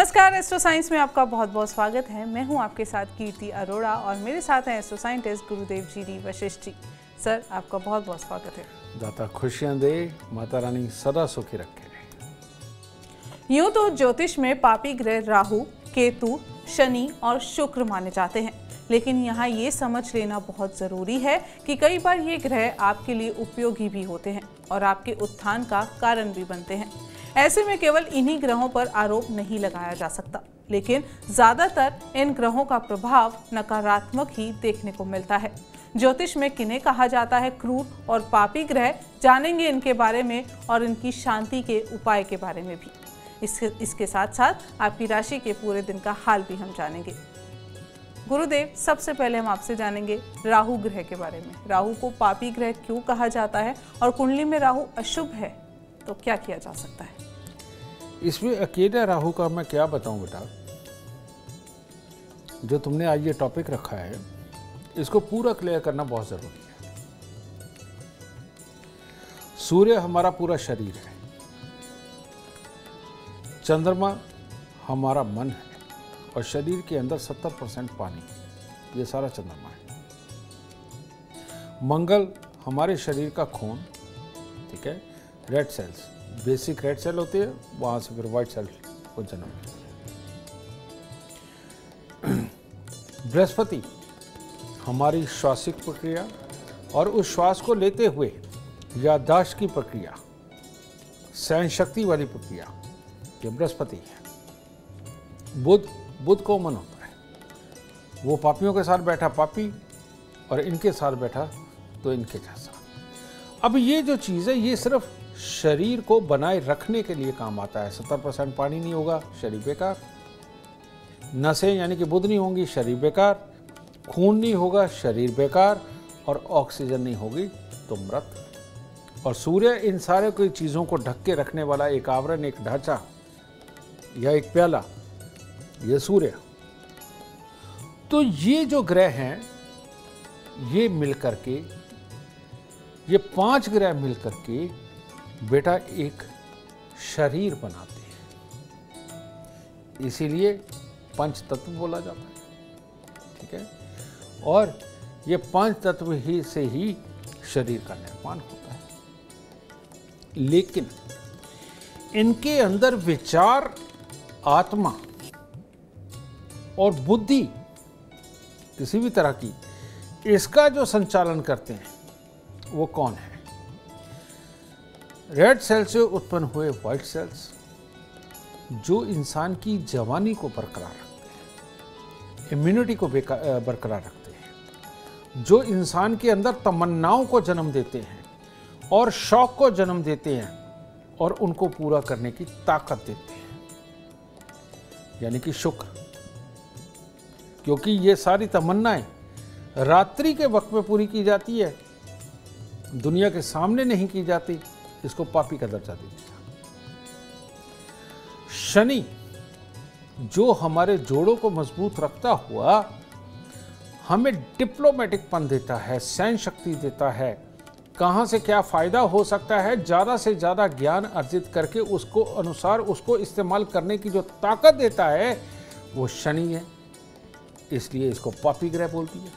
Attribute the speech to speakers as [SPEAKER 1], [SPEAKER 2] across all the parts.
[SPEAKER 1] नमस्कार, astro science में आपका बहुत बहुत स्वागत है। मैं हूं आपके साथ कीर्ति अरोड़ा और मेरे साथ हैं एस्ट्रो साइंटिस्ट गुरुदेव G D Vashishtha ji. Sir, आपका बहुत बहुत स्वागत है।
[SPEAKER 2] दाता खुशियां दे, माता रानी सदा सुखी रखे।
[SPEAKER 1] यूं तो ज्योतिष में पापी ग्रह राहु, केतु, शनि और शुक्र माने जाते हैं, लेकिन यहाँ ये समझ लेना बहुत ज़रूरी है कि कई बार ये ग्रह आपके लिए उपयोगी भी होते हैं और आपके उत्थान का कारण भी बनते हैं। ऐसे में केवल इन्हीं ग्रहों पर आरोप नहीं लगाया जा सकता, लेकिन ज़्यादातर इन ग्रहों का प्रभाव नकारात्मक ही देखने को मिलता है। ज्योतिष में किन्हें कहा जाता है क्रूर और पापी ग्रह, जानेंगे इनके बारे में और इनकी शांति के उपाय के बारे में भी। इसके साथ साथ आपकी राशि के पूरे दिन का हाल भी हम जानेंगे। गुरुदेव, सबसे पहले हम आपसे जानेंगे राहु ग्रह के बारे में। राहु को पापी ग्रह क्यों कहा जाता है और कुंडली में राहु अशुभ है तो क्या किया जा सकता है?
[SPEAKER 2] इसमें अकेले राहु का मैं क्या बताऊं बेटा, जो तुमने आज ये टॉपिक रखा है इसको पूरा क्लियर करना बहुत जरूरी है। सूर्य हमारा पूरा शरीर है, चंद्रमा हमारा मन है और शरीर के अंदर 70% पानी, ये सारा चंद्रमा है। मंगल हमारे शरीर का खून, ठीक है, red cells, basic red cell होती है, वहां से फिर व्हाइट सेल को जन्म मिलता है। बृहस्पति हमारी श्वासिक प्रक्रिया और उस श्वास को लेते हुए याददाश्त की प्रक्रिया, सहन शक्ति वाली प्रक्रिया, ये बृहस्पति है। बुध कॉमन होता है, वो पापियों के साथ बैठा पापी और इनके साथ बैठा तो इनके जैसा। अब ये जो चीज़ है ये सिर्फ शरीर को बनाए रखने के लिए काम आता है। 70% पानी नहीं होगा, शरीर बेकार। नसें यानी कि बुध नहीं होंगी, शरीर बेकार। खून नहीं होगा, शरीर बेकार। और ऑक्सीजन नहीं होगी तो मृत। और सूर्य इन सारे कोई चीज़ों को ढक के रखने वाला एक आवरण, एक ढांचा या एक प्याला, ये सूर्य। तो ये जो ग्रह हैं ये मिलकर के, ये 5 ग्रह मिलकर के बेटा एक शरीर बनाते हैं। इसीलिए पंच तत्व बोला जाता है, ठीक है। और ये 5 तत्व ही से ही शरीर का निर्माण होता है। लेकिन इनके अंदर विचार, आत्मा और बुद्धि किसी भी तरह की, इसका जो संचालन करते हैं वो कौन है? रेड सेल से उत्पन्न हुए व्हाइट सेल्स जो इंसान की जवानी को बरकरार रखते हैं, इम्यूनिटी को बरकरार रखते हैं, जो इंसान के अंदर तमन्नाओं को जन्म देते हैं और शौक को जन्म देते हैं और उनको पूरा करने की ताकत देते हैं, यानी कि शुक्र। क्योंकि ये सारी तमन्नाएं रात्रि के वक्त में पूरी की जाती है, दुनिया के सामने नहीं की जाती, इसको पापी का दर्जा दे दिया। शनि जो हमारे जोड़ों को मजबूत रखता हुआ हमें डिप्लोमेटिकपन देता है, सहन शक्ति देता है, कहां से क्या फायदा हो सकता है ज्यादा से ज्यादा ज्ञान अर्जित करके उसको अनुसार उसको इस्तेमाल करने की जो ताकत देता है वो शनि है। इसलिए इसको पापी ग्रह बोलती है।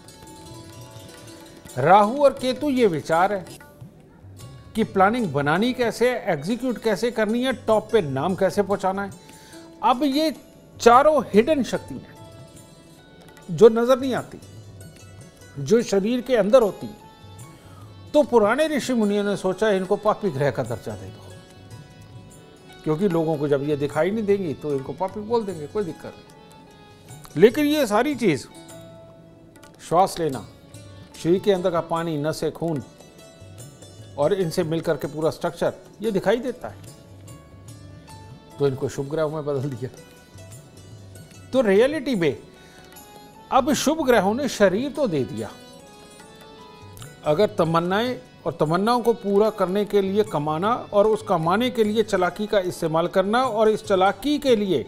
[SPEAKER 2] राहु और केतु ये विचार है कि प्लानिंग बनानी कैसे, एग्जीक्यूट कैसे करनी है, टॉप पे नाम कैसे पहुंचाना है। अब ये चारों हिडन शक्ति है जो नजर नहीं आती, जो शरीर के अंदर होती है। तो पुराने ऋषि मुनियों ने सोचा इनको पापी ग्रह का दर्जा दे दो, क्योंकि लोगों को जब ये दिखाई नहीं देंगी तो इनको पापी बोल देंगे, कोई दिक्कत नहीं। लेकिन ये सारी चीज, श्वास लेना, शरीर के अंदर का पानी, नसें, खून और इनसे मिलकर के पूरा स्ट्रक्चर ये दिखाई देता है, तो इनको शुभ ग्रहों में बदल दिया। तो रियलिटी में अब शुभ ग्रहों ने शरीर तो दे दिया, अगर तमन्नाएं और तमन्नाओं को पूरा करने के लिए कमाना और उस कमाने के लिए चालाकी का इस्तेमाल करना और इस चालाकी के लिए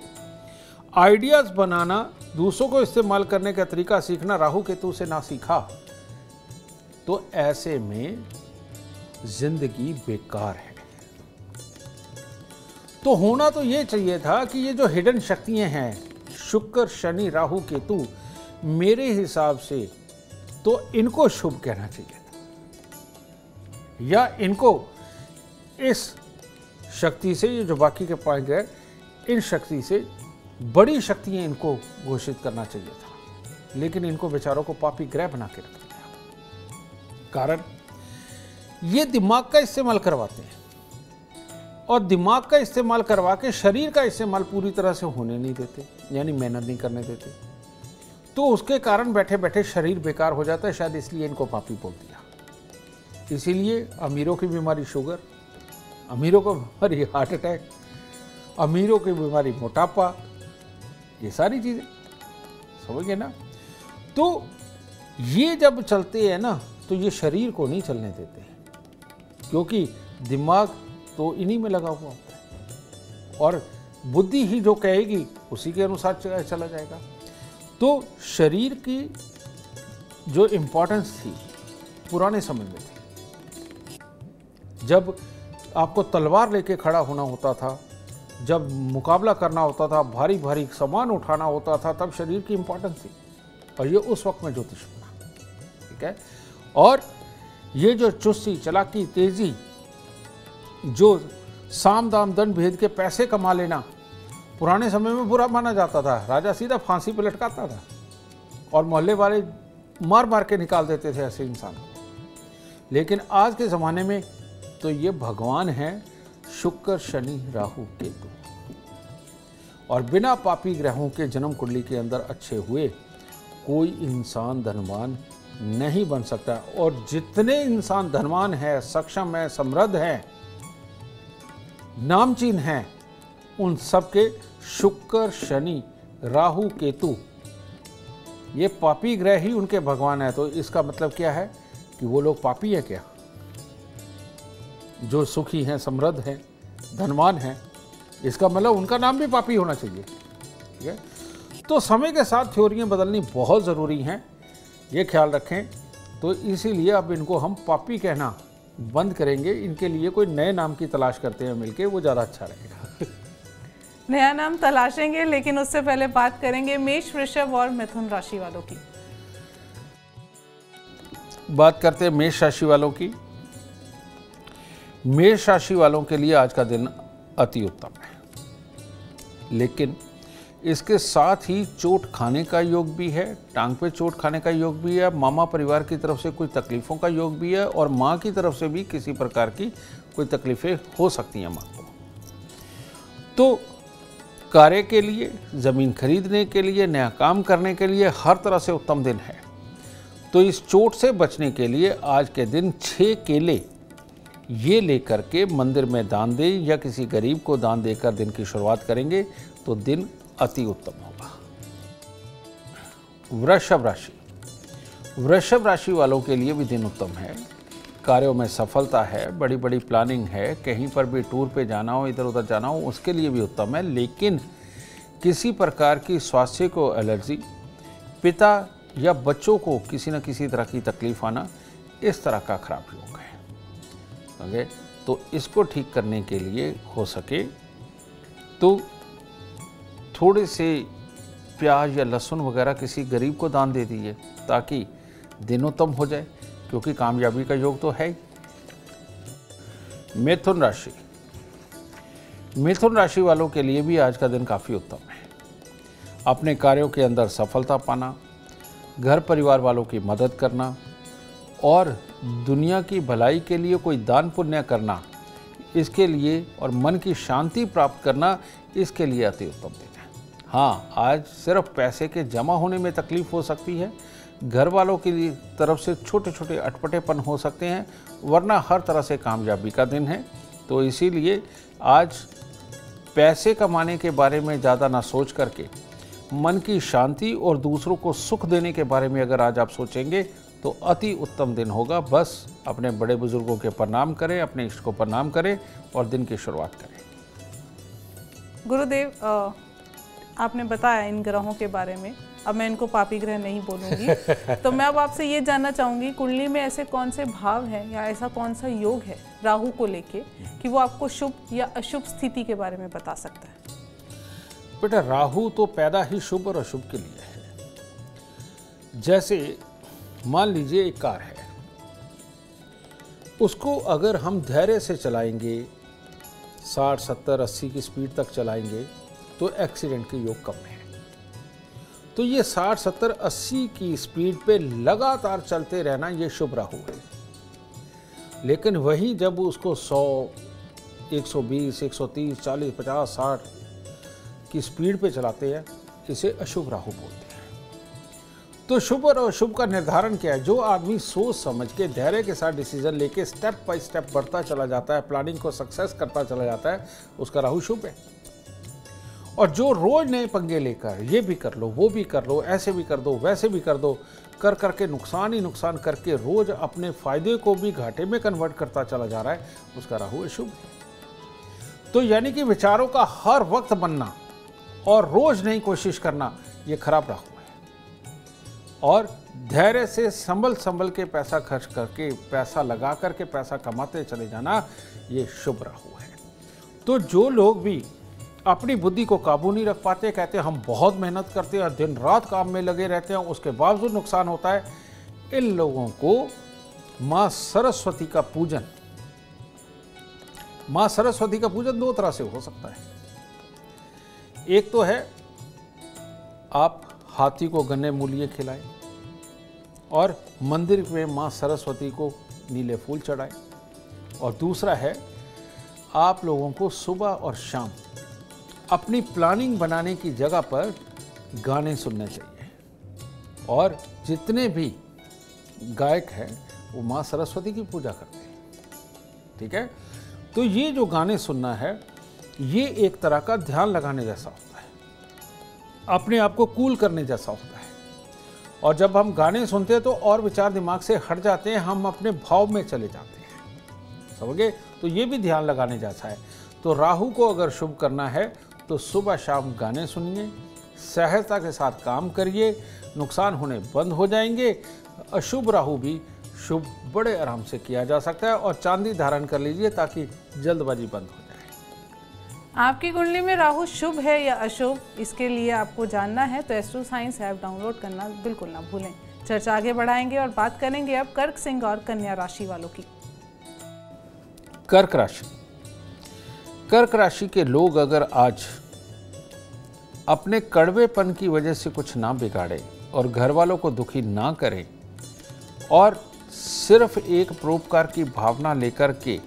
[SPEAKER 2] आइडियाज बनाना, दूसरों को इस्तेमाल करने का तरीका सीखना राहु केतु से ना सीखा तो ऐसे में जिंदगी बेकार है। तो तो होना तो ये चाहिए था कि ये जो हिडन शक्तियां हैं, शुक्र, शनि, राहु, केतु, मेरे हिसाब से तो इनको शुभ कहना चाहिए था, या इनको इस शक्ति से, ये जो बाकी के 5 ग्रह, इन शक्ति से बड़ी शक्तियां इनको घोषित करना चाहिए था, लेकिन इनको बेचारों को पापी ग्रह बना के रख दिया। कारण ये दिमाग का इस्तेमाल करवाते हैं, और दिमाग का इस्तेमाल करवा के शरीर का इस्तेमाल पूरी तरह से होने नहीं देते, यानी मेहनत नहीं करने देते। तो उसके कारण बैठे बैठे शरीर बेकार हो जाता है, शायद इसलिए इनको पापी बोल दिया। इसीलिए अमीरों की बीमारी शुगर, अमीरों को बीमारी हार्ट अटैक, अमीरों की बीमारी मोटापा, ये सारी चीजें समझ गए ना। तो ये जब चलते हैं ना, तो ये शरीर को नहीं चलने देते, क्योंकि दिमाग तो इन्हीं में लगा हुआ होता है, और बुद्धि ही जो कहेगी उसी के अनुसार चला जाएगा। तो शरीर की जो इम्पोर्टेंस थी पुराने समय में थी, जब आपको तलवार लेके खड़ा होना होता था, जब मुकाबला करना होता था, भारी भारी सामान उठाना होता था, तब शरीर की इम्पोर्टेंस थी, और ये उस वक्त में ज्योतिष बना। ठीक है। और ये जो चुस्ती, चालाकी, तेजी, जो साम दाम दंड भेद के पैसे कमा लेना पुराने समय में बुरा माना जाता था। राजा सीधा फांसी पे लटकाता था, और मोहल्ले वाले मार मार के निकाल देते थे ऐसे इंसान को। लेकिन आज के ज़माने में तो ये भगवान हैं, शुक्र, शनि, राहु, केतु, और बिना पापी ग्रहों के जन्म कुंडली के अंदर अच्छे हुए कोई इंसान धनवान नहीं बन सकता। और जितने इंसान धनवान है, सक्षम है, समृद्ध है, नामचीन हैं, उन सबके शुक्र, शनि, राहु, केतु, ये पापी ग्रह ही उनके भगवान है। तो इसका मतलब क्या है कि वो लोग पापी है क्या? जो सुखी हैं, समृद्ध हैं, धनवान हैं, इसका मतलब उनका नाम भी पापी होना चाहिए। ठीक है। तो समय के साथ थ्योरियां बदलनी बहुत ज़रूरी हैं, ये ख्याल रखें। तो इसीलिए अब इनको हम पापी कहना बंद करेंगे, इनके लिए कोई नए नाम की तलाश करते हैं मिलके, वो ज़्यादा अच्छा रहेगा।
[SPEAKER 1] नया नाम तलाशेंगे, लेकिन उससे पहले बात करेंगे मेष, वृषभ और मिथुन राशि वालों की।
[SPEAKER 2] बात करते हैं मेष राशि वालों की। मेष राशि वालों के लिए आज का दिन अति उत्तम है, लेकिन इसके साथ ही चोट खाने का योग भी है, टांग पे चोट खाने का योग भी है, मामा परिवार की तरफ से कोई तकलीफ़ों का योग भी है, और माँ की तरफ से भी किसी प्रकार की कोई तकलीफ़ें हो सकती हैं माँ को। तो कार्य के लिए, ज़मीन खरीदने के लिए, नया काम करने के लिए हर तरह से उत्तम दिन है। तो इस चोट से बचने के लिए आज के दिन 6 केले ये लेकर के मंदिर में दान दें, या किसी गरीब को दान देकर दिन की शुरुआत करेंगे तो दिन अति उत्तम होगा। वृषभ राशि, वृषभ राशि वालों के लिए भी दिन उत्तम है। कार्यों में सफलता है, बड़ी बड़ी प्लानिंग है, कहीं पर भी टूर पे जाना हो, इधर उधर जाना हो, उसके लिए भी उत्तम है। लेकिन किसी प्रकार की स्वास्थ्य को एलर्जी, पिता या बच्चों को किसी न किसी तरह की तकलीफ आना, इस तरह का खराब योग है। ओके, तो इसको ठीक करने के लिए हो सके तो थोड़े से प्याज या लहसुन वगैरह किसी गरीब को दान दे दीजिए, ताकि दिन उत्तम हो जाए, क्योंकि कामयाबी का योग तो है ही। मिथुन राशि, मिथुन राशि वालों के लिए भी आज का दिन काफ़ी उत्तम है। अपने कार्यों के अंदर सफलता पाना, घर परिवार वालों की मदद करना, और दुनिया की भलाई के लिए कोई दान पुण्य करना, इसके लिए, और मन की शांति प्राप्त करना, इसके लिए अति उत्तम दिन है। हाँ, आज सिर्फ पैसे के जमा होने में तकलीफ हो सकती है, घर वालों की तरफ से छोटे छोटे अटपटेपन हो सकते हैं, वरना हर तरह से कामयाबी का दिन है। तो इसीलिए आज पैसे कमाने के बारे में ज़्यादा ना सोच करके मन की शांति और दूसरों को सुख देने के बारे में अगर आज आप सोचेंगे तो अति उत्तम दिन होगा। बस अपने बड़े बुजुर्गों के प्रणाम करें, अपने इष्ट को प्रणाम करें और दिन की शुरुआत करें।
[SPEAKER 1] गुरुदेव, आपने बताया इन ग्रहों के बारे में। अब मैं इनको पापी ग्रह नहीं बोलूंगी। तो मैं अब आपसे ये जानना चाहूंगी, कुंडली में ऐसे कौन से भाव हैं या ऐसा कौन सा योग है राहु को लेके कि वो आपको शुभ या अशुभ स्थिति के बारे में बता सकता है?
[SPEAKER 2] बेटा, राहु तो पैदा ही शुभ और अशुभ के लिए है। जैसे मान लीजिए एक कार है, उसको अगर हम धैर्य से चलाएंगे, 60, 70, 80 की स्पीड तक चलाएंगे तो एक्सीडेंट के योग कम है। तो ये 60, 70, 80 की स्पीड पे लगातार चलते रहना ये शुभ राहु है। लेकिन वहीं जब उसको 100, 120, 130, 40, 50, 60 की स्पीड पे चलाते हैं, इसे अशुभ राहु बोलते हैं। तो शुभ और अशुभ का निर्धारण क्या है? जो आदमी सोच समझ के धैर्य के साथ डिसीजन लेके स्टेप बाय स्टेप बढ़ता चला जाता है, प्लानिंग को सक्सेस करता चला जाता है, उसका राहु शुभ है। और जो रोज नए पंगे लेकर ये भी कर लो, वो भी कर लो, ऐसे भी कर दो, वैसे भी कर दो, कर करके नुकसान ही नुकसान करके रोज अपने फायदे को भी घाटे में कन्वर्ट करता चला जा रहा है, उसका राहु अशुभ है। तो यानी कि विचारों का हर वक्त बनना और रोज नई कोशिश करना, ये खराब राहु है। और धैर्य से संभल के पैसा खर्च करके, पैसा लगा करके पैसा कमाते चले जाना, ये शुभ राहु है। तो जो लोग भी अपनी बुद्धि को काबू नहीं रख पाते, कहते हैं हम बहुत मेहनत करते हैं, दिन रात काम में लगे रहते हैं, उसके बावजूद नुकसान होता है, इन लोगों को माँ सरस्वती का पूजन, माँ सरस्वती का पूजन दो तरह से हो सकता है। एक तो है आप हाथी को गन्ने मूलिये खिलाएं और मंदिर में माँ सरस्वती को नीले फूल चढ़ाएं। और दूसरा है आप लोगों को सुबह और शाम अपनी प्लानिंग बनाने की जगह पर गाने सुनने चाहिए। और जितने भी गायक हैं वो माँ सरस्वती की पूजा करते हैं, ठीक है। तो ये जो गाने सुनना है, ये एक तरह का ध्यान लगाने जैसा होता है, अपने आप को कूल करने जैसा होता है। और जब हम गाने सुनते हैं तो और विचार दिमाग से हट जाते हैं, हम अपने भाव में चले जाते हैं, समझ गए। तो ये भी ध्यान लगाने जैसा है। तो राहु को अगर शुभ करना है तो सुबह शाम गाने सुनिए, सहजता के साथ काम करिए, नुकसान होने बंद हो जाएंगे। अशुभ राहु भी शुभ बड़े आराम से किया जा सकता है। और चांदी धारण कर लीजिए ताकि जल्दबाजी बंद हो जाए।
[SPEAKER 1] आपकी कुंडली में राहु शुभ है या अशुभ, इसके लिए आपको जानना है तो एस्ट्रो साइंस ऐप डाउनलोड करना बिल्कुल ना भूलें। चर्चा आगे बढ़ाएंगे और बात करेंगे अब कर्क, सिंह और कन्या राशि वालों की।
[SPEAKER 2] कर्क राशि, कर्क राशि के लोग अगर आज अपने कड़वेपन की वजह से कुछ ना बिगाड़े और घर वालों को दुखी ना करें और सिर्फ एक परोपकार की भावना लेकर के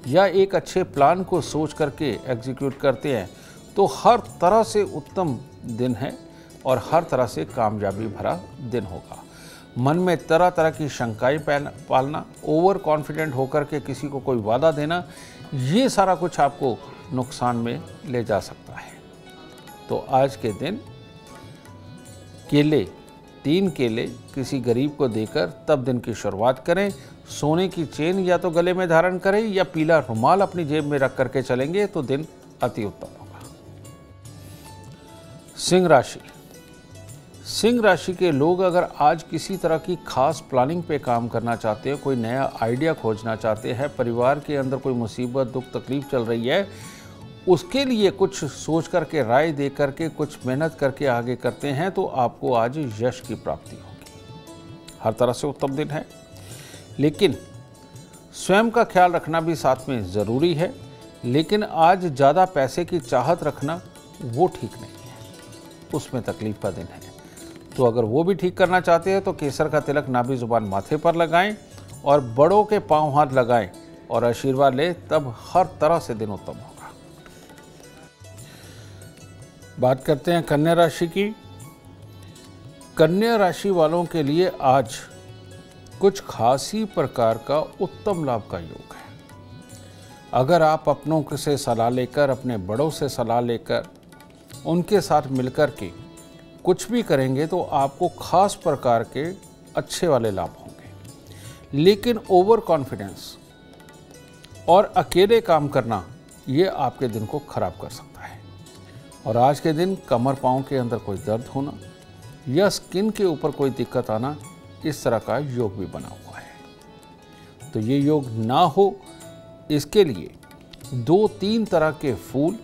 [SPEAKER 2] या एक अच्छे प्लान को सोच करके एग्जीक्यूट करते हैं, तो हर तरह से उत्तम दिन है और हर तरह से कामयाबी भरा दिन होगा। मन में तरह तरह की शंकाएं पालना, ओवर कॉन्फिडेंट होकर के किसी को कोई वादा देना, ये सारा कुछ आपको नुकसान में ले जा सकता है। तो आज के दिन केले, 3 केले किसी गरीब को देकर तब दिन की शुरुआत करें। सोने की चेन या तो गले में धारण करें या पीला रुमाल अपनी जेब में रख करके चलेंगे तो दिन अति उत्तम होगा। सिंह राशि, सिंह राशि के लोग अगर आज किसी तरह की खास प्लानिंग पे काम करना चाहते हैं, कोई नया आइडिया खोजना चाहते हैं, परिवार के अंदर कोई मुसीबत दुख तकलीफ चल रही है, उसके लिए कुछ सोच करके, राय दे करके, कुछ मेहनत करके आगे करते हैं तो आपको आज यश की प्राप्ति होगी। हर तरह से उत्तम दिन है। लेकिन स्वयं का ख्याल रखना भी साथ में ज़रूरी है। लेकिन आज ज़्यादा पैसे की चाहत रखना वो ठीक नहीं है, उसमें तकलीफ का दिन है। तो अगर वो भी ठीक करना चाहते हैं तो केसर का तिलक नाभि जुबान माथे पर लगाएं और बड़ों के पांव हाथ लगाएं और आशीर्वाद लें, तब हर तरह से दिन उत्तम होगा। बात करते हैं कन्या राशि की। कन्या राशि वालों के लिए आज कुछ खास ही प्रकार का उत्तम लाभ का योग है। अगर आप अपनों से सलाह लेकर, अपने बड़ों से सलाह लेकर, उनके साथ मिलकर के कुछ भी करेंगे तो आपको खास प्रकार के अच्छे वाले लाभ होंगे। लेकिन ओवर कॉन्फिडेंस और अकेले काम करना ये आपके दिन को खराब कर सकता है। और आज के दिन कमर पाँव के अंदर कोई दर्द होना, या स्किन के ऊपर कोई दिक्कत आना, इस तरह का योग भी बना हुआ है। तो ये योग ना हो, इसके लिए 2-3 तरह के फूल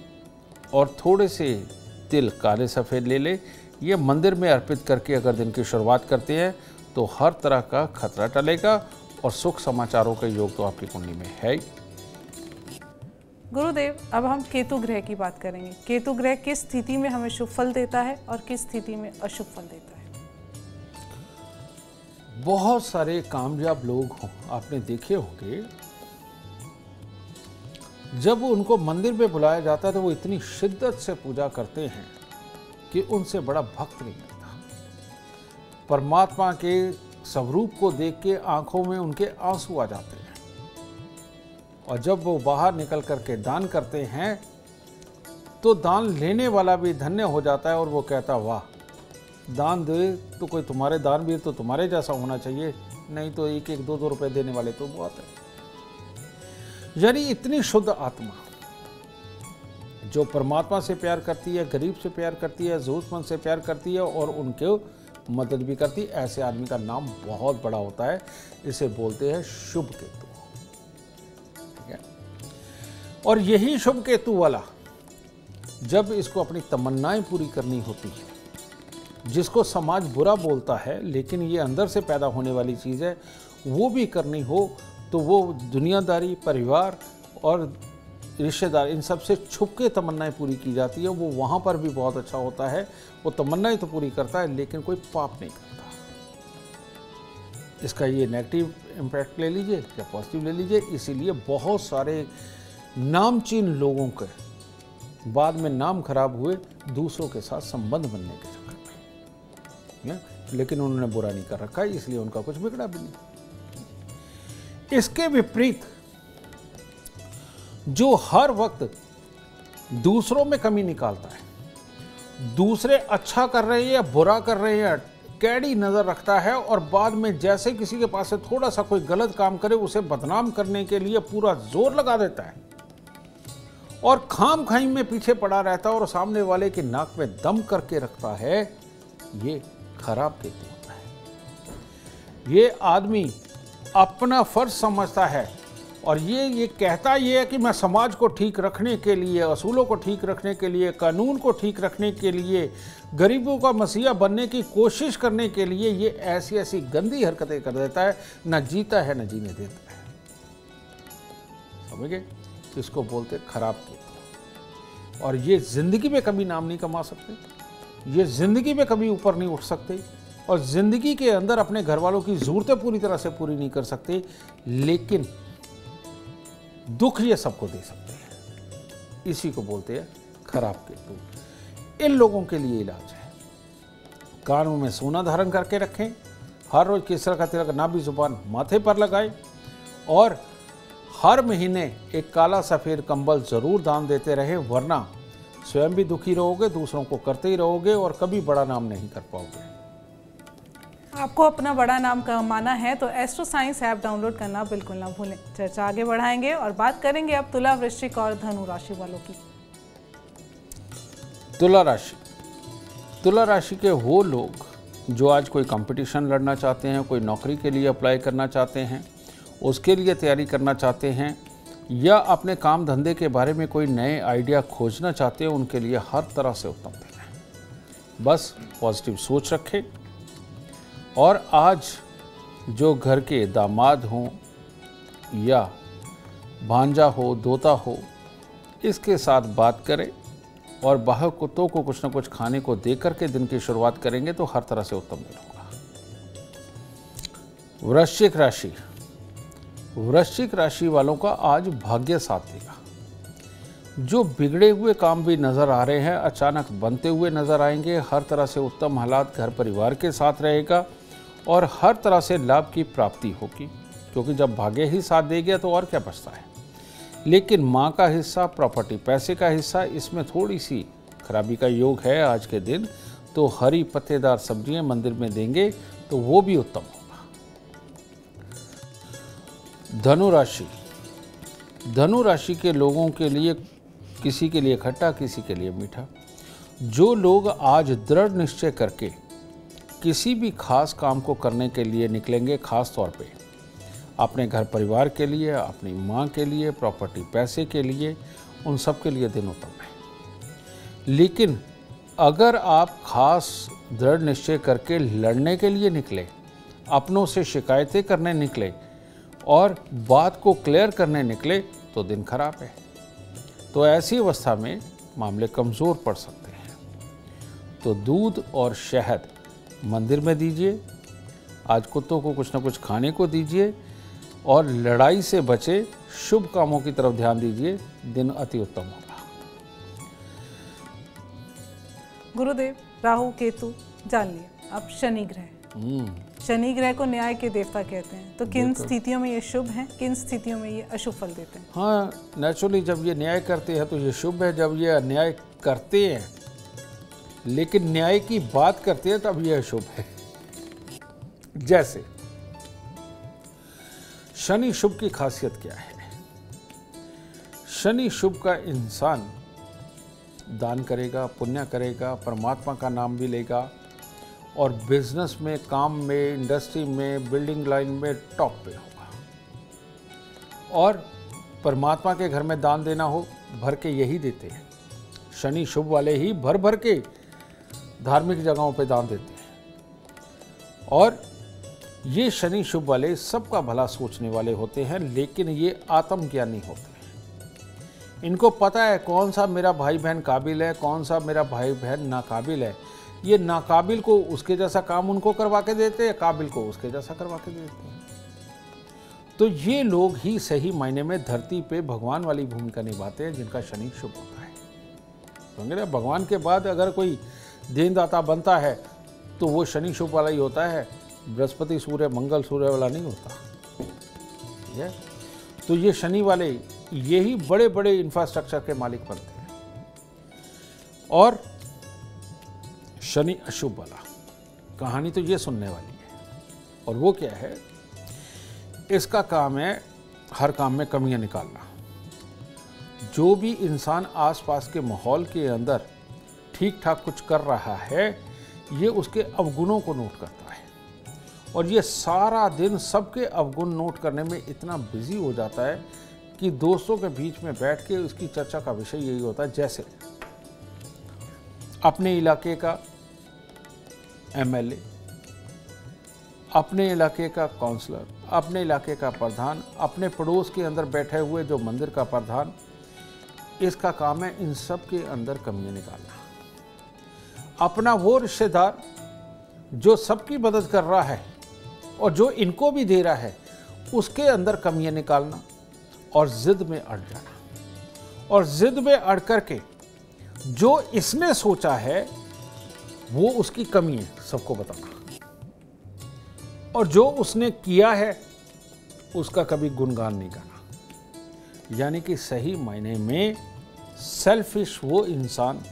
[SPEAKER 2] और थोड़े से तिल काले सफ़ेद ले ले। ये मंदिर में अर्पित करके अगर दिन की शुरुआत करते हैं तो हर तरह का खतरा टलेगा और सुख समाचारों का योग तो आपकी कुंडली में है ही।
[SPEAKER 1] गुरुदेव, अब हम केतु ग्रह की बात करेंगे। केतु ग्रह किस स्थिति में हमें शुभ फल देता है और किस स्थिति में अशुभ फल देता है?
[SPEAKER 2] बहुत सारे कामयाब लोग आपने देखे होंगे, जब उनको मंदिर में बुलाया जाता है तो वो इतनी शिद्दत से पूजा करते हैं कि उनसे बड़ा भक्त नहीं मिलता। परमात्मा के स्वरूप को देख के आंखों में उनके आंसू आ जाते हैं, और जब वो बाहर निकल करके दान करते हैं तो दान लेने वाला भी धन्य हो जाता है और वो कहता, वाह, दान दे तो कोई तुम्हारे दानवीर तो तुम्हारे जैसा होना चाहिए, नहीं तो 1-1, 2-2 रुपए देने वाले तो बहुत है। यानी इतनी शुद्ध आत्मा जो परमात्मा से प्यार करती है, गरीब से प्यार करती है, जरूरतमंद से प्यार करती है और उनके मदद भी करती है, ऐसे आदमी का नाम बहुत बड़ा होता है। इसे बोलते हैं शुभ केतु। ठीक है? और यही शुभ केतु वाला जब इसको अपनी तमन्नाएं पूरी करनी होती है, जिसको समाज बुरा बोलता है लेकिन ये अंदर से पैदा होने वाली चीज़ है, वो भी करनी हो, तो वो दुनियादारी, परिवार और रिश्तेदार, इन सबसे छुप के तमन्नाएं पूरी की जाती है। वो वहाँ पर भी बहुत अच्छा होता है। वो तमन्नाएं तो पूरी करता है लेकिन कोई पाप नहीं करता। इसका ये नेगेटिव इम्पैक्ट ले लीजिए या पॉजिटिव ले लीजिए। इसीलिए बहुत सारे नामचीन लोगों के बाद में नाम खराब हुए दूसरों के साथ संबंध बनने के चक्कर में, लेकिन उन्होंने बुरा नहीं कर रखा है, इसलिए उनका कुछ बिगड़ा भी नहीं। इसके विपरीत जो हर वक्त दूसरों में कमी निकालता है, दूसरे अच्छा कर रहे हैं या बुरा कर रहे हैं कैडी नजर रखता है, और बाद में जैसे किसी के पास से थोड़ा सा कोई गलत काम करे उसे बदनाम करने के लिए पूरा जोर लगा देता है और खाम खाई में पीछे पड़ा रहता है और सामने वाले की नाक में दम करके रखता है, ये खराब केतु होता है। ये आदमी अपना फर्ज समझता है और ये कहता ये है कि मैं समाज को ठीक रखने के लिए, असूलों को ठीक रखने के लिए, कानून को ठीक रखने के लिए, गरीबों का मसीहा बनने की कोशिश करने के लिए ये ऐसी ऐसी गंदी हरकतें कर देता है, ना जीता है ना जीने देता है। समझ गए? इसको बोलते खराब केतु। और ये जिंदगी में कभी नाम नहीं कमा सकते, ये जिंदगी में कभी ऊपर नहीं उठ सकते, और ज़िंदगी के अंदर अपने घर वालों की ज़रूरतें पूरी तरह से पूरी नहीं कर सकते, लेकिन दुख ये सबको दे सकते हैं। इसी को बोलते हैं खराब केतु। इन लोगों के लिए इलाज है, कानों में सोना धारण करके रखें, हर रोज केसर का तिलक नाभि जुबान माथे पर लगाएं, और हर महीने एक काला सफ़ेद कंबल ज़रूर दान देते रहें, वरना स्वयं भी दुखी रहोगे, दूसरों को करते ही रहोगे और कभी बड़ा नाम नहीं कर पाओगे।
[SPEAKER 1] आपको अपना बड़ा नाम कमाना है तो एस्ट्रो साइंस ऐप डाउनलोड करना बिल्कुल ना भूलें। चर्चा आगे बढ़ाएंगे और बात करेंगे अब तुला, वृश्चिक और धनु राशि वालों की।
[SPEAKER 2] तुला राशि। तुला राशि के वो लोग जो आज कोई कंपटीशन लड़ना चाहते हैं, कोई नौकरी के लिए अप्लाई करना चाहते हैं, उसके लिए तैयारी करना चाहते हैं, या अपने काम धंधे के बारे में कोई नए आइडिया खोजना चाहते हैं, उनके लिए हर तरह से उत्तम दिन है। बस पॉजिटिव सोच रखें, और आज जो घर के दामाद हों या भांजा हो, दोता हो, इसके साथ बात करें और बाहर कुत्तों को कुछ न कुछ खाने को दे करके दिन की शुरुआत करेंगे तो हर तरह से उत्तम दिन होगा। वृश्चिक राशि। वृश्चिक राशि वालों का आज भाग्य साथ देगा। जो बिगड़े हुए काम भी नज़र आ रहे हैं अचानक बनते हुए नज़र आएंगे। हर तरह से उत्तम हालात घर परिवार के साथ रहेगा और हर तरह से लाभ की प्राप्ति होगी, क्योंकि जब भाग्य ही साथ देगा तो और क्या बचता है। लेकिन माँ का हिस्सा, प्रॉपर्टी, पैसे का हिस्सा, इसमें थोड़ी सी खराबी का योग है आज के दिन। तो हरी पत्तेदार सब्जियां मंदिर में देंगे तो वो भी उत्तम होगा। धनु राशि। धनु राशि के लोगों के लिए किसी के लिए खट्टा, किसी के लिए मीठा। जो लोग आज दृढ़ निश्चय करके किसी भी खास काम को करने के लिए निकलेंगे, खास तौर पे अपने घर परिवार के लिए, अपनी माँ के लिए, प्रॉपर्टी पैसे के लिए, उन सब के लिए दिन उत्तम है। लेकिन अगर आप खास दृढ़ निश्चय करके लड़ने के लिए निकले, अपनों से शिकायतें करने निकले और बात को क्लियर करने निकले तो दिन खराब है। तो ऐसी अवस्था में मामले कमज़ोर पड़ सकते हैं। तो दूध और शहद मंदिर में दीजिए, आज कुत्तों को कुछ ना कुछ खाने को दीजिए और लड़ाई से बचे, शुभ कामों की तरफ ध्यान दीजिए, दिन अति उत्तम होगा।
[SPEAKER 1] गुरुदेव, राहु केतु जान लिया, अब शनि ग्रह। शनि ग्रह को न्याय के देवता कहते हैं, तो किन स्थितियों में ये शुभ हैं, किन स्थितियों में ये अशुभ फल देते हैं?
[SPEAKER 2] हाँ, नेचुरली जब ये न्याय करते हैं तो ये शुभ है, जब ये अन्याय करते हैं लेकिन न्याय की बात करते हैं तब ये अशुभ है। जैसे शनि शुभ की खासियत क्या है? शनि शुभ का इंसान दान करेगा, पुण्य करेगा, परमात्मा का नाम भी लेगा और बिजनेस में, काम में, इंडस्ट्री में, बिल्डिंग लाइन में टॉप पे होगा। और परमात्मा के घर में दान देना हो, भर के यही देते हैं। शनि शुभ वाले ही भर भर के धार्मिक जगहों पे दान देते हैं। और ये शनि शुभ वाले सबका भला सोचने वाले होते हैं, लेकिन ये आत्मज्ञानी होते हैं। इनको पता है कौन सा मेरा भाई बहन काबिल है, कौन सा मेरा भाई बहन नाकाबिल है। ये नाकाबिल को उसके जैसा काम उनको करवा के देते हैं, काबिल को उसके जैसा करवा के देते हैं। तो ये लोग ही सही मायने में धरती पे भगवान वाली भूमिका निभाते हैं, जिनका शनि शुभ होता है। समझ, भगवान के बाद अगर कोई देनदाता बनता है तो वो शनि शुभ वाला ही होता है, बृहस्पति सूर्य मंगल सूर्य वाला नहीं होता। ठीक है, तो ये शनि वाले यही बड़े बड़े इंफ्रास्ट्रक्चर के मालिक बनते हैं। और शनि अशुभ वाला कहानी तो ये सुनने वाली है, और वो क्या है? इसका काम है हर काम में कमियां निकालना। जो भी इंसान आसपास के माहौल के अंदर ठीक ठाक कुछ कर रहा है, ये उसके अवगुणों को नोट करता है और ये सारा दिन सबके अवगुण नोट करने में इतना बिजी हो जाता है कि दोस्तों के बीच में बैठ के उसकी चर्चा का विषय यही होता है। जैसे अपने इलाके का एमएलए, अपने इलाके का काउंसलर, अपने इलाके का प्रधान, अपने पड़ोस के अंदर बैठे हुए जो मंदिर का प्रधान, इसका काम है इन सब के अंदर कमियां निकालना। अपना वो रिश्तेदार जो सबकी मदद कर रहा है और जो इनको भी दे रहा है, उसके अंदर कमियां निकालना और जिद में अड़ जाना। और जिद में अड़ करके जो इसने सोचा है वो उसकी कमी है सबको बताना, और जो उसने किया है उसका कभी गुणगान नहीं करना। यानी कि सही मायने में सेल्फिश वो इंसान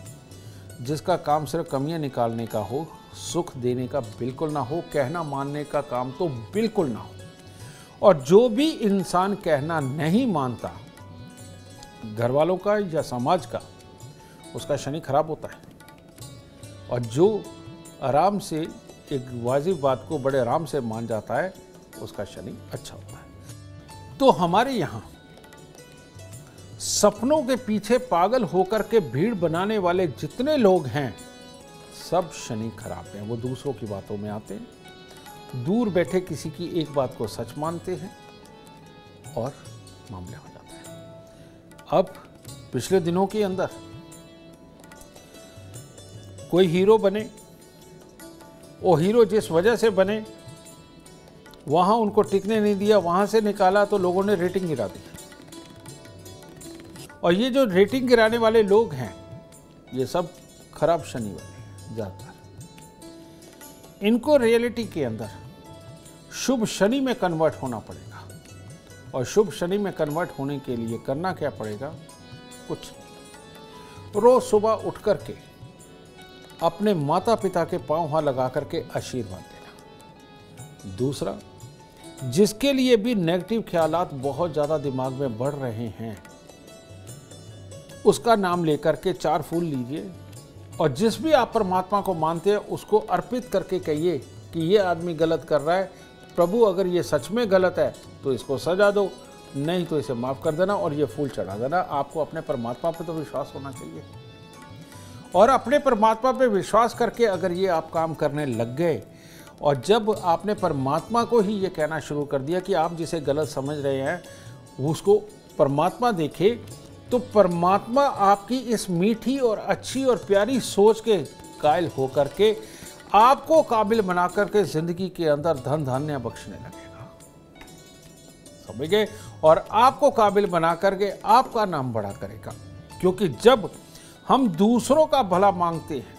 [SPEAKER 2] जिसका काम सिर्फ कमियां निकालने का हो, सुख देने का बिल्कुल ना हो, कहना मानने का काम तो बिल्कुल ना हो। और जो भी इंसान कहना नहीं मानता घर वालों का या समाज का, उसका शनि खराब होता है। और जो आराम से एक वाजिब बात को बड़े आराम से मान जाता है, उसका शनि अच्छा होता है। तो हमारे यहाँ सपनों के पीछे पागल होकर के भीड़ बनाने वाले जितने लोग हैं, सब शनि खराब हैं। वो दूसरों की बातों में आते हैं, दूर बैठे किसी की एक बात को सच मानते हैं और मामले हो जाते हैं। अब पिछले दिनों के अंदर कोई हीरो बने, वो हीरो जिस वजह से बने वहां उनको टिकने नहीं दिया, वहां से निकाला तो लोगों ने रेटिंग गिरा दी। और ये जो रेटिंग गिराने वाले लोग हैं, ये सब खराब शनि वाले ज्यादातर। इनको रियलिटी के अंदर शुभ शनि में कन्वर्ट होना पड़ेगा। और शुभ शनि में कन्वर्ट होने के लिए करना क्या पड़ेगा? कुछ नहीं। रोज सुबह उठ करके अपने माता पिता के पांव हाथ लगा करके आशीर्वाद देना। दूसरा, जिसके लिए भी नेगेटिव ख्यालात बहुत ज़्यादा दिमाग में बढ़ रहे हैं, उसका नाम लेकर के 4 फूल लीजिए और जिस भी आप परमात्मा को मानते हैं उसको अर्पित करके कहिए कि ये आदमी गलत कर रहा है, प्रभु अगर ये सच में गलत है तो इसको सजा दो, नहीं तो इसे माफ़ कर देना और ये फूल चढ़ा देना। आपको अपने परमात्मा पे तो विश्वास होना चाहिए, और अपने परमात्मा पे विश्वास करके अगर ये आप काम करने लग गए, और जब आपने परमात्मा को ही ये कहना शुरू कर दिया कि आप जिसे गलत समझ रहे हैं उसको परमात्मा देखे, तो परमात्मा आपकी इस मीठी और अच्छी और प्यारी सोच के कायल होकर के आपको काबिल बना करके जिंदगी के अंदर धन धान्य बख्शने लगेगा, समझ गए, और आपको काबिल बना करके आपका नाम बड़ा करेगा। क्योंकि जब हम दूसरों का भला मांगते हैं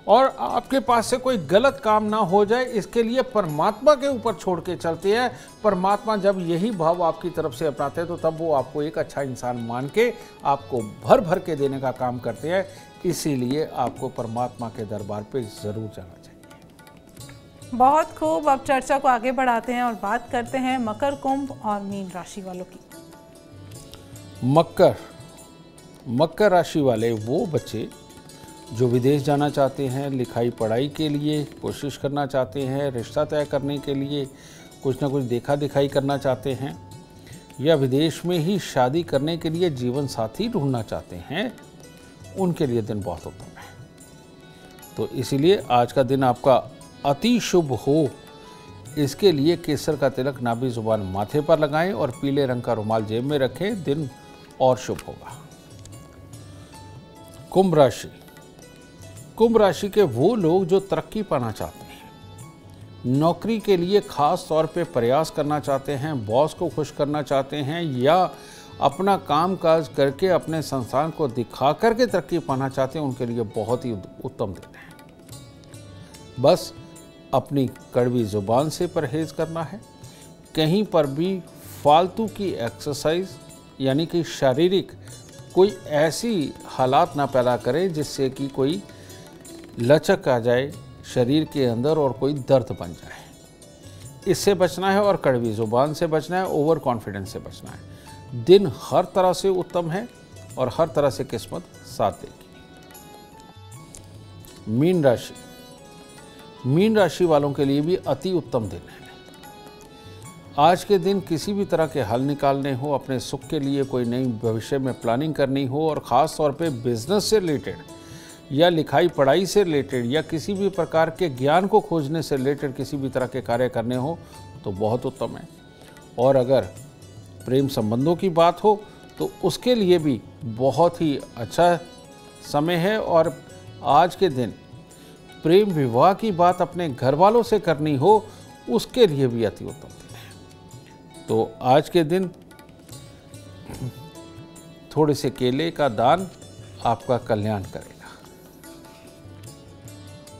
[SPEAKER 2] और आपके पास से कोई गलत काम ना हो जाए इसके लिए परमात्मा के ऊपर छोड़ के चलते हैं, परमात्मा जब यही भाव आपकी तरफ से अपनाते हैं तो तब वो आपको एक अच्छा इंसान मान के आपको भर भर के देने का काम करते हैं। इसीलिए आपको परमात्मा के दरबार पे ज़रूर जाना चाहिए।
[SPEAKER 1] बहुत खूब। अब चर्चा को आगे बढ़ाते हैं और बात करते हैं मकर, कुंभ और मीन राशि वालों की।
[SPEAKER 2] मकर राशि वाले वो बच्चे जो विदेश जाना चाहते हैं, लिखाई पढ़ाई के लिए कोशिश करना चाहते हैं, रिश्ता तय करने के लिए कुछ ना कुछ देखा दिखाई करना चाहते हैं, या विदेश में ही शादी करने के लिए जीवन साथी ढूंढना चाहते हैं, उनके लिए दिन बहुत उत्तम है। तो इसीलिए आज का दिन आपका अति शुभ हो, इसके लिए केसर का तिलक नाभि जुबान माथे पर लगाएं और पीले रंग का रुमाल जेब में रखें, दिन और शुभ होगा। कुंभ राशि के वो लोग जो तरक्की पाना चाहते हैं, नौकरी के लिए खास तौर पे प्रयास करना चाहते हैं, बॉस को खुश करना चाहते हैं, या अपना काम काज करके अपने संस्थान को दिखा करके तरक्की पाना चाहते हैं, उनके लिए बहुत ही उत्तम दिन है। बस अपनी कड़वी ज़ुबान से परहेज करना है। कहीं पर भी फालतू की एक्सरसाइज यानी कि शारीरिक कोई ऐसी हालात ना पैदा करें जिससे कि कोई लचक आ जाए शरीर के अंदर और कोई दर्द बन जाए, इससे बचना है। और कड़वी ज़ुबान से बचना है, ओवर कॉन्फिडेंस से बचना है। दिन हर तरह से उत्तम है और हर तरह से किस्मत साथ देगी। मीन राशि वालों के लिए भी अति उत्तम दिन है। आज के दिन किसी भी तरह के हल निकालने हो, अपने सुख के लिए कोई नई भविष्य में प्लानिंग करनी हो, और ख़ास तौर पे बिजनेस से रिलेटेड या लिखाई पढ़ाई से रिलेटेड या किसी भी प्रकार के ज्ञान को खोजने से रिलेटेड किसी भी तरह के कार्य करने हो तो बहुत उत्तम है। और अगर प्रेम संबंधों की बात हो तो उसके लिए भी बहुत ही अच्छा समय है। और आज के दिन प्रेम विवाह की बात अपने घर वालों से करनी हो उसके लिए भी अति उत्तम दिन है। तो आज के दिन थोड़े से केले का दान आपका कल्याण करेगा।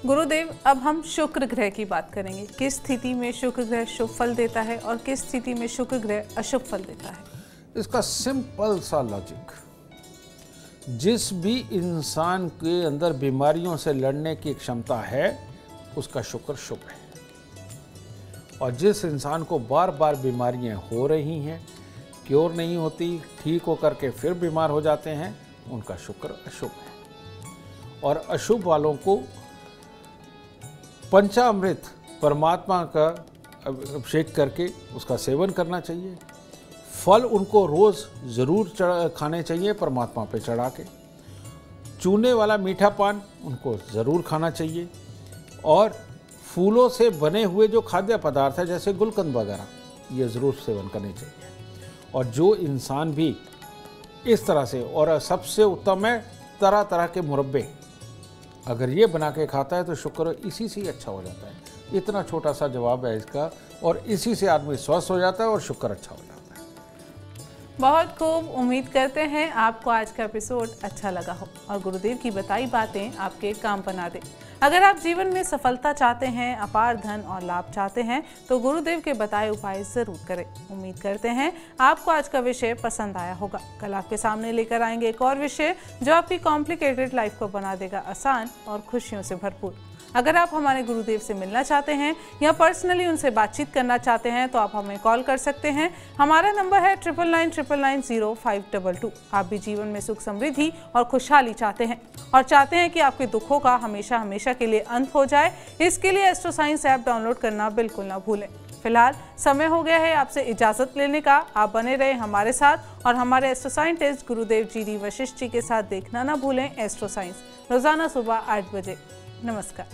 [SPEAKER 1] गुरुदेव, अब हम शुक्र ग्रह की बात करेंगे। किस स्थिति में शुक्र ग्रह शुभ फल देता है और किस स्थिति में शुक्र ग्रह अशुभ फल देता है?
[SPEAKER 2] इसका सिंपल सा लॉजिक, जिस भी इंसान के अंदर बीमारियों से लड़ने की क्षमता है उसका शुक्र शुभ है, और जिस इंसान को बार बार बीमारियां हो रही हैं, क्योर नहीं होती, ठीक होकर के फिर बीमार हो जाते हैं, उनका शुक्र अशुभ है। और अशुभ वालों को पंचामृत परमात्मा का अभिषेक करके उसका सेवन करना चाहिए। फल उनको रोज़ ज़रूर खाने चाहिए परमात्मा पे चढ़ा के। चूने वाला मीठा पान उनको ज़रूर खाना चाहिए। और फूलों से बने हुए जो खाद्य पदार्थ है जैसे गुलकंद वगैरह, ये ज़रूर सेवन करने चाहिए। और जो इंसान भी इस तरह से, और सबसे उत्तम है तरह तरह के मुरब्बे, अगर ये बना के खाता है तो शुक्र इसी से ही अच्छा हो जाता है। इतना छोटा सा जवाब है इसका, और इसी से आदमी स्वस्थ हो जाता है और शुक्र अच्छा हो जाता है।
[SPEAKER 1] बहुत खूब। उम्मीद करते हैं आपको आज का एपिसोड अच्छा लगा हो और गुरुदेव की बताई बातें आपके काम बना दे। अगर आप जीवन में सफलता चाहते हैं, अपार धन और लाभ चाहते हैं तो गुरुदेव के बताए उपाय जरूर करें। उम्मीद करते हैं आपको आज का विषय पसंद आया होगा। कल आपके सामने लेकर आएंगे एक और विषय जो आपकी कॉम्प्लिकेटेड लाइफ को बना देगा आसान और खुशियों से भरपूर। अगर आप हमारे गुरुदेव से मिलना चाहते हैं या पर्सनली उनसे बातचीत करना चाहते हैं तो आप हमें कॉल कर सकते हैं। हमारा नंबर है 9999900522। आप भी जीवन में सुख समृद्धि और खुशहाली चाहते हैं और चाहते हैं कि आपके दुखों का हमेशा हमेशा के लिए अंत हो जाए, इसके लिए एस्ट्रो साइंस ऐप डाउनलोड करना बिल्कुल ना भूलें। फिलहाल समय हो गया है आपसे इजाजत लेने का। आप बने रहे हमारे साथ और हमारे एस्ट्रो साइंटिस्ट गुरुदेव जी वशिष्ठ जी के साथ देखना ना भूलें एस्ट्रो साइंस, रोजाना सुबह 8 बजे। नमस्कार।